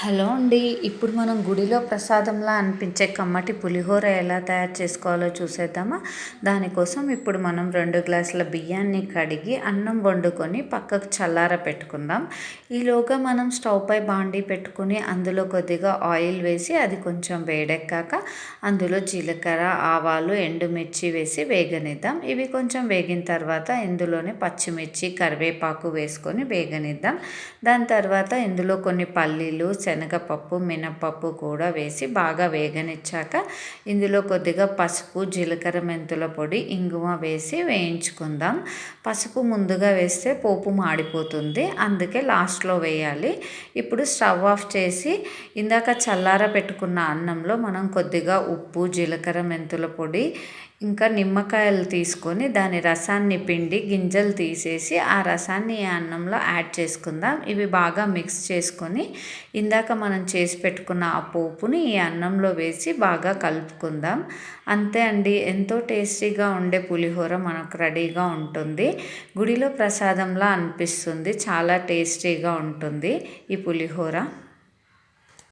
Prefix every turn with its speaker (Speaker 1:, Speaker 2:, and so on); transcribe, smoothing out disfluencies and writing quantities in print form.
Speaker 1: Hello అండి. ఇప్పుడు మనం గుడిలో ప్రసాదంలా అనిపించే కమ్మటి పులిహోర ఎలా తయారు చేసుకోవాలో చూసేద్దామా? దానికోసం ఇప్పుడు మనం 2 గ్లాసుల బియ్యాన్ని కడిగి అన్నం వండుకొని పక్కకు చల్లార పెట్టుకుందాం. ఈలోగా మనం స్టవ్ పై బాండీ పెట్టుకుని అందులో కొద్దిగా ఆయిల్ వేసి అది కొంచెం వేడెక్కాక అందులో జీలకర్ర, ఆవాలు, ఎండుమిర్చి వేసి వేగనిద్దాం. ఇవి కొంచెం వేగిన తర్వాత ఇందులోనే పచ్చిమిర్చి, కరివేపాకు వేసుకొని వేగనిద్దాం. దాని తర్వాత ఇందులో కొన్ని పల్లీలు, శనగపప్పు, మినపప్పు కూడా వేసి బాగా వేగనిచ్చాక ఇందులో కొద్దిగా పసుపు, జీలకర్ర, మెంతుల పొడి, ఇంగువ వేసి వేయించుకుందాం. పసుపు ముందుగా వేస్తే పోపు మాడిపోతుంది, అందుకే లాస్ట్లో వేయాలి. ఇప్పుడు స్టవ్ ఆఫ్ చేసి ఇందాక చల్లార పెట్టుకున్న అన్నంలో మనం కొద్దిగా ఉప్పు, జీలకర్ర, మెంతుల పొడి ఇంకా నిమ్మకాయలు తీసుకొని దాని రసాన్ని పిండి గింజలు తీసేసి ఆ రసాన్ని ఈ అన్నంలో యాడ్ చేసుకుందాం. ఇవి బాగా మిక్స్ చేసుకొని ఇందాక మనం చేసి పెట్టుకున్న ఆ పోపుని ఈ అన్నంలో వేసి బాగా కలుపుకుందాం. అంతే అండి, ఎంతో టేస్టీగా ఉండే పులిహోర మనకు రెడీగా ఉంటుంది. గుడిలో ప్రసాదంలా అనిపిస్తుంది, చాలా టేస్టీగా ఉంటుంది ఈ పులిహోర.